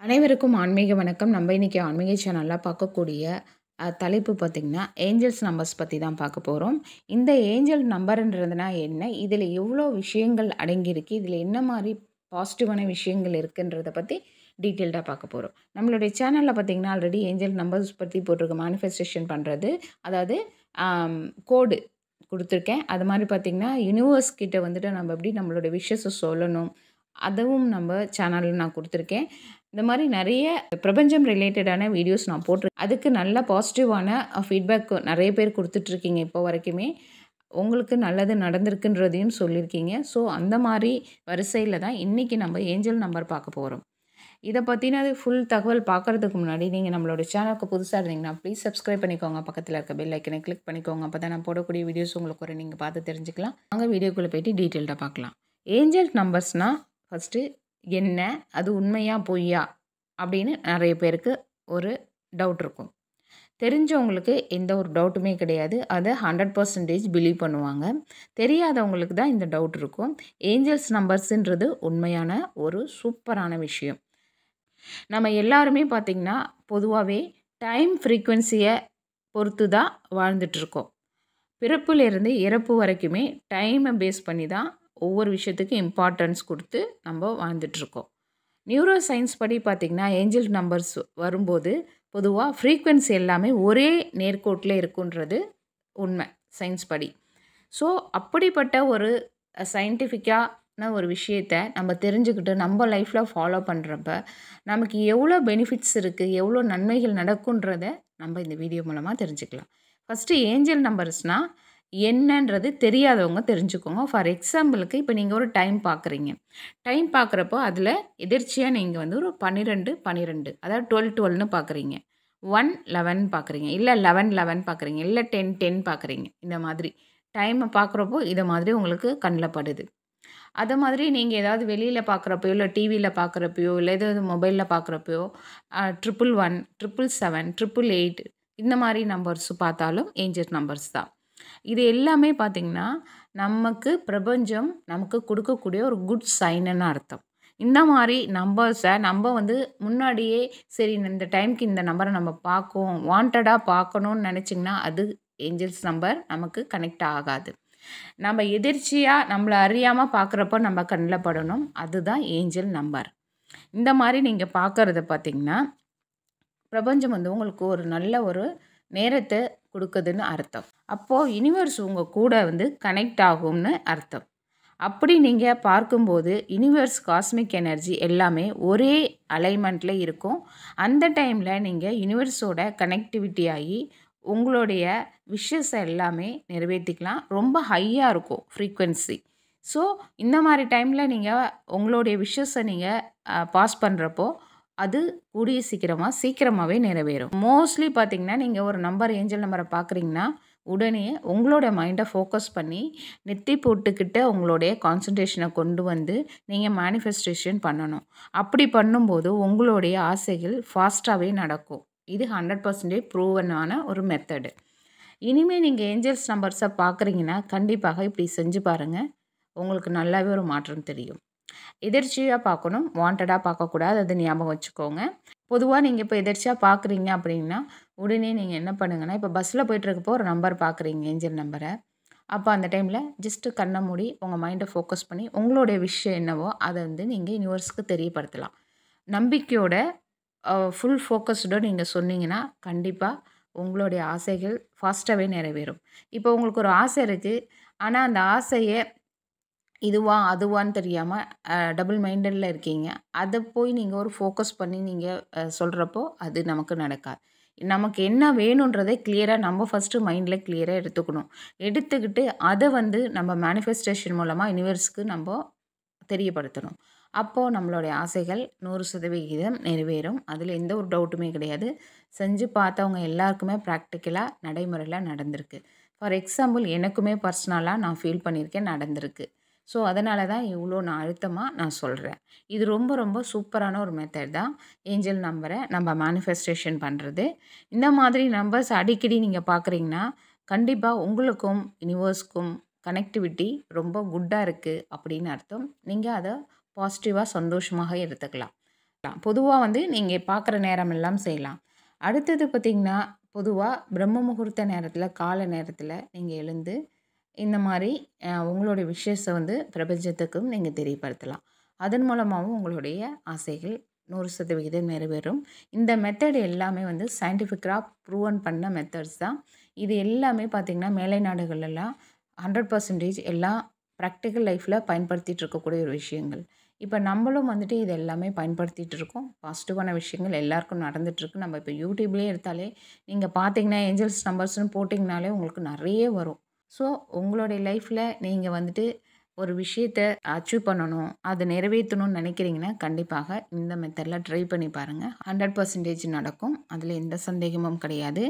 அனைவருக்கும் ஆன்மீக வணக்கம். நம்ம இன்னைக்கு ஆன்மீக சேனல்ல பார்க்கக்கூடிய தலைப்பு பார்த்தீங்கன்னா, ஏஞ்சல்ஸ் நம்பர்ஸ் பத்தி தான் பார்க்க போறோம். இந்த ஏஞ்சல் நம்பர்ன்றதுனா என்ன? இதில எவ்வளோ விஷயங்கள் அடங்கியிருக்கு? இதில என்ன மாரி பாசிட்டிவான விஷயங்கள் இருக்குன்றத பத்தி டீட்டெயில்டா பார்க்க போறோம். நம்மளுடைய சேனல்ல பார்த்தீங்கன்னா, ஆல்ரெடி ஏஞ்சல் நம்பர்ஸ் பத்தி போட்டிருக்கு. மேனிஃபெஸ்டேஷன் பண்றது. அதாவது ஆம் கோடு குடுத்துருக்கேன். அது மாரி பார்த்தீங்கன்னா, யுனிவர்ஸ் கிட்ட வந்துட்டு நம்ம எப்படி நம்மளோட விஷஸ சொல்லணும், அதுவும் நம்ம சேனல்ல நான் குடுத்துருக்கேன். இந்த மாரி நெறைய பிரபஞ்சம் ரிலேட்டடான வீடியோஸ் நான் போட்டிருக்கேன். அதுக்கு நல்ல பாசிட்டிவான ஃபீட்பேக் நெறைய பேர் குடுத்துட்ருக்கீங்க இப்போ வரைக்குமே. உங்களுக்கு நல்லது நடந்திருக்குன்றதையும் சொல்லியிருக்கீங்க. ஸோ, அந்த மாரி வரிசையில தான் இன்னைக்கு நம்ம ஏஞ்சல் நம்பர் பார்க்க போறோம். இத பத்தின ஃபுல் தகவல் பார்க்கறதுக்கு முன்னாடி, நீங்க நம்மளோட சேனலுக்கு புதுசா இருந்தீங்கன்னா, ப்ளீஸ் சப்ஸ்கிரைப் பண்ணிக்கோங்க. பக்கத்தில இருக்க பெல் ஐக்கனை கிளிக் பண்ணிக்கோங்க. அப்பதான் நான் போடக்கூடிய வீடியோஸ் உங்களுக்கு வரும். நீங்க பார்த்து தெரிஞ்சுக்கலாம். வாங்க வீடியோக்குள்ள போயிட்டு டீட்டெயில்டா பார்க்கலாம். ஏஞ்சல் நம்பர்ஸ்னா ஃபர்ஸ்ட்டு என்ன? அது உண்மையா? பொய்யா? அப்படின்னு நெறைய பேருக்கு ஒரு டவுட் இருக்கும். தெரிஞ்சவங்களுக்கு எந்த ஒரு டவுட்டுமே கிடையாது. அத 100% பிலீவ் பண்ணுவாங்க. தெரியாதவங்களுக்கு தான் இந்த டவுட் இருக்கும். ஏஞ்சல்ஸ் நம்பர்ஸ்ன்றது உண்மையான ஒரு சூப்பரான விஷயம். நம்ம எல்லாருமே பார்த்தீங்கன்னா, பொதுவாவே டைம் ஃப்ரீக்வென்சிய பொறுத்து தான் வாழ்ந்துட்டுருக்கோம். பிறப்பிலிருந்து இறப்பு வரைக்குமே டைம பேஸ் பண்ணி தான் ஒவ்வொரு விஷயத்துக்கும் இம்பார்ட்டன்ஸ் குடுத்து நம்ம வாழ்ந்துட்டுருக்கோம். நியூரோ சயின்ஸ் படி பார்த்தீங்கன்னா, ஏஞ்சல் நம்பர்ஸ் வரும்போது பொதுவா ஃப்ரீக்வென்சி எல்லாமே ஒரே நேர்கோட்டில இருக்குன்றது உண்மை சயின்ஸ் படி. ஸோ, அப்படிப்பட்ட ஒரு சயின்டிஃபிக்கான ஒரு விஷயத்த நம்ம தெரிஞ்சுக்கிட்டு நம்ம லைஃப்ல ஃபாலோ பண்றப்ப, நமக்கு எவ்வளோ பெனிஃபிட்ஸ் இருக்கு, எவ்வளோ நன்மைகள் நடக்குன்றத நம்ம இந்த வீடியோ மூலமா தெரிஞ்சுக்கலாம். ஃபர்ஸ்ட்டு ஏஞ்சல் நம்பர்ஸ்னா என்னன்றது தெரியாதவங்க தெரிஞ்சுக்கோங்க. ஃபார் எக்ஸாம்பிளுக்கு இப்போ நீங்க ஒரு டைம் பார்க்குறீங்க. டைம் பார்க்குறப்போ அதில எதிர்ச்சியா நீங்க வந்து ஒரு 12, 12 அதாவது 12, 12ன்னு பார்க்குறீங்க. 1, 11 பார்க்குறீங்க. இல்ல 11, 11 பார்க்குறீங்க. இல்ல 10, 10 பார்க்குறீங்க. இந்த மாதிரி. டைம பார்க்குறப்போ இத மாதிரி உங்களுக்கு கண்ல படுது. அத மாதிரி நீங்க ஏதாவது வெளியில பார்க்குறப்பயோ, இல்ல டிவில பார்க்குறப்பயோ, இல்ல ஏதாவது மொபைல்ல பார்க்குறப்பயோ 111, 777, 888 இந்த மாரி நம்பர்ஸ் பார்த்தாலும் ஏஞ்சல் நம்பர்ஸ் தான். இது எல்லாமே பார்த்தீங்கன்னா, நமக்கு பிரபஞ்சம் நமக்கு குடுக்கக்கூடிய ஒரு குட் சைனுன்னு அர்த்தம். இந்த மாரி நம்பர்ஸ நம்ப வந்து முன்னாடியே சரி இந்த டைம்க்கு இந்த நம்பர நம்ம வாண்டடா பார்க்கணும்னு நெனச்சிங்கன்னா, அது ஏஞ்சல்ஸ் நம்பர் நமக்கு கனெக்ட் ஆகாது. நம்ம எதிர்ச்சியா நம்மள அறியாம பார்க்குறப்போ நம்ம கண்ல படணும். அதுதான் ஏஞ்சல் நம்பர். இந்த மாரி நீங்க பார்க்கறத பார்த்தீங்கன்னா, பிரபஞ்சம் வந்து உங்களுக்கு ஒரு நல்ல ஒரு நேரத்த குடுக்குதுன்னு அர்த்தம். அப்போ யுனிவர்ஸ் உங்க கூட வந்து கனெக்ட் ஆகும்னு அர்த்தம். அப்படி நீங்க பார்க்கும்போது, யுனிவர்ஸ், காஸ்மிக் எனர்ஜி எல்லாமே ஒரே அலைன்மென்ட்ல இருக்கும். அந்த டைம்ல நீங்க யுனிவர்ஸோட கனெக்டிவிட்டி ஆயி, உங்களுடைய விஷஸ் எல்லாமே நிறைவேத்திக்கலாம். ரொம்ப ஹையா இருக்கும் ஃப்ரீக்வென்சி. ஸோ, இந்த மாரி டைம்ல நீங்க உங்களுடைய விஷஸ நீங்க பாஸ் பண்றப்போ, அது கூடிய சீக்கிரமாவே நிறைவேறும். மோஸ்ட்லி பார்த்தீங்கன்னா, நீங்க ஒரு ஏஞ்சல் நம்பர பார்க்குறீங்கன்னா, உடனே உங்களோட மைண்ட ஃபோக்கஸ் பண்ணி, நெத்தி போட்டுக்கிட்ட உங்களுடைய கான்சன்ட்ரேஷன கொண்டு வந்து, நீங்க மேனிஃபெஸ்டேஷன் பண்ணணும். அப்படி பண்ணும்போது உங்களுடைய ஆசைகள் ஃபாஸ்ட்டாவே நடக்கும். இது 100% ப்ரூவனான ஒரு மெத்தடு. இனிமே நீங்க ஏஞ்சல்ஸ் நம்பர்ஸ பார்க்குறீங்கன்னா, கண்டிப்பாக இப்படி செஞ்சு பாருங்க. உங்களுக்கு நல்லாவே ஒரு மாற்றம் தெரியும். எதிர்ச்சியா பார்க்கணும். வாண்டடா பார்க்கக்கூடாது. அத ஞாபகம் வச்சுக்கோங்க. பொதுவா நீங்க இப்ப எதிர்ச்சியா பார்க்குறீங்க அப்படின்னா, உடனே நீங்க என்ன பண்ணுங்கன்னா, இப்ப பஸ்ல போயிட்டுருக்கப்போ ஒரு நம்பர் பார்க்குறீங்க ஏஞ்சல் நம்பர. அப்ப அந்த டைம்ல ஜஸ்ட் கண்ண மூடி உங்க மைண்ட ஃபோக்கஸ் பண்ணி, உங்களுடைய விஷயம் என்னவோ அத வந்து நீங்க யுனிவர்ஸ்க்கு தெரியப்படுத்தலாம். நம்பிக்கையோட ஃபுல் ஃபோக்கஸ்டோட நீங்க சொன்னீங்கன்னா, கண்டிப்பா உங்களுடைய ஆசைகள் ஃபாஸ்ட்டாவே நிறைவேறும். இப்போ உங்களுக்கு ஒரு ஆசை இருக்கு. ஆனா அந்த ஆசைய இதுவா, அதுவான்னு தெரியாம டபுள் மைண்டட்ல இருக்கீங்க. அத போய் நீங்க ஒரு ஃபோக்கஸ் பண்ணி நீங்க சொல்றப்போ, அது நமக்கு நடக்காது. நமக்கு என்ன வேணுன்றதை கிளியரா நம்ம ஃபர்ஸ்ட்டு மைண்ட்ல கிளியரா எடுத்துக்கணும். எடுத்துக்கிட்டு அத வந்து நம்ம மேனிஃபெஸ்டேஷன் மூலமா யுனிவர்ஸ்க்கு நம்ப தெரியப்படுத்தணும். அப்போ நம்மளுடைய ஆசைகள் 100% நிறைவேறும். அதில எந்த ஒரு டவுட்டுமே கிடையாது. செஞ்சு பார்த்தவங்க எல்லாருக்குமே பிராக்டிகலா நடைமுறையில நடந்திருக்கு. ஃபார் எக்ஸாம்பிள் எனக்குமே பர்சனலா நான் ஃபீல் பண்ணியிருக்கேன், நடந்திருக்கு. ஸோ, அதனால தான் இவ்ளோ நான் அழுத்தமா நான் சொல்றேன். இது ரொம்ப ரொம்ப சூப்பரான ஒரு மெத்தட் தான். ஏஞ்சல் நம்பர நம்ம மேனிஃபெஸ்டேஷன் பண்றது. இந்த மாதிரி நம்பர்ஸ் அடிக்கடி நீங்க பார்க்குறீங்கன்னா, கண்டிப்பா உங்களுக்கும் யுனிவர்ஸ்க்கும் கனெக்டிவிட்டி ரொம்ப குட்டா இருக்கு அப்படின்னு அர்த்தம். நீங்க அத பாசிட்டிவா சந்தோஷமாக எடுத்துக்கலாம். பொதுவா வந்து நீங்க பார்க்குற நேரமெல்லாம் செய்யலாம். அடுத்தது பார்த்தீங்கன்னா, பொதுவா பிரம்ம முகூர்த்த நேரத்தில, கால நேரத்தில நீங்க எழுந்து இந்த மாரி உங்களுடைய விஷஸ வந்து பிரபஞ்சத்துக்கும் நீங்க தெரியப்படுத்தலாம். அதன் மூலமாவும் உங்களுடைய ஆசைகள் 100% நிறைவேறும். இந்த மெத்தட் எல்லாமே வந்து சயின்டிஃபிக்கா ப்ரூவன் பண்ண மெத்தட்ஸ் தான். இது எல்லாமே பார்த்தீங்கன்னா, மேலை நாடுகள்லலாம் 100% எல்லாம் பிராக்டிகல் லைஃப்ல பயன்படுத்திட்டு இருக்கக்கூடிய ஒரு விஷயங்கள். இப்ப நம்மளும் வந்துட்டு இது எல்லாமே பயன்படுத்திட்டு இருக்கோம். பாசிட்டிவான விஷயங்கள் எல்லாருக்கும் நடந்துட்டுருக்கு. நம்ம இப்ப YouTubeலயே எடுத்தாலே நீங்க பார்த்தீங்கன்னா, ஏஞ்சல்ஸ் நம்பர்ஸ்ன்னு போட்டிங்கனாலே உங்களுக்கு நெறைய வரும். ஸோ, உங்களுடைய லைஃப்ல நீங்க வந்துட்டு ஒரு விஷயத்த அச்சீவ் பண்ணணும், அத நிறைவேத்தணும்னு நெனைக்கிறீங்கன்னா, கண்டிப்பாக இந்த மெத்தட்ல ட்ரை பண்ணி பாருங்க. 100% நடக்கும். அதில எந்த சந்தேகமும் கிடையாது.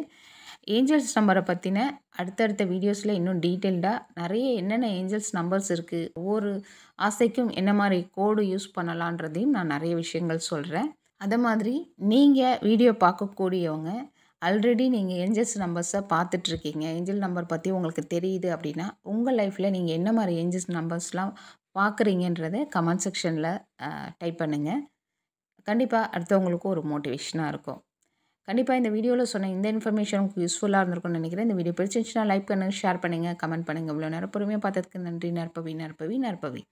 ஏஞ்சல்ஸ் நம்பர பத்தின அடுத்தடுத்த வீடியோஸ்ல இன்னும் டீட்டெயில்டா நெறைய என்னென்ன ஏஞ்சல்ஸ் நம்பர்ஸ் இருக்கு, ஒவ்வொரு ஆசைக்கும் என்ன மாரி கோடு யூஸ் பண்ணலான்றதையும் நான் நெறைய விஷயங்கள் சொல்றேன். அத மாதிரி நீங்க வீடியோ பார்க்கக்கூடியவங்க ஆல்ரெடி நீங்க ஏஞ்சல்ஸ் நம்பர்ஸ பார்த்துட்ருக்கீங்க. ஏஞ்சல் நம்பர் பத்தி உங்களுக்கு தெரியுது அப்படின்னா, உங்க லைஃப்ல நீங்க என்ன மாரி ஏஞ்சல்ஸ் நம்பர்ஸ்லாம் பார்க்குறீங்கன்றத கமெண்ட் செக்ஷன்ல டைப் பண்ணுங்க. கண்டிப்பா அடுத்தவங்களுக்கும் ஒரு மோட்டிவேஷனா இருக்கும். கண்டிப்பா இந்த வீடியோல சொன்ன இந்த இன்ஃபர்மேஷன் உங்களுக்கு யூஸ்ஃபுல்லா இருந்திருக்கும்னு நினைக்கிறேன். இந்த வீடியோ பிடிச்சிருந்துச்சுன்னா லைக் பண்ணுங்க, ஷேர் பண்ணுங்க, கமெண்ட் பண்ணுங்க. இவ்வளோ நேரம் பொறுமையா பார்த்ததுக்கு நன்றி. நற்பவி, நற்பவி, நற்பவி.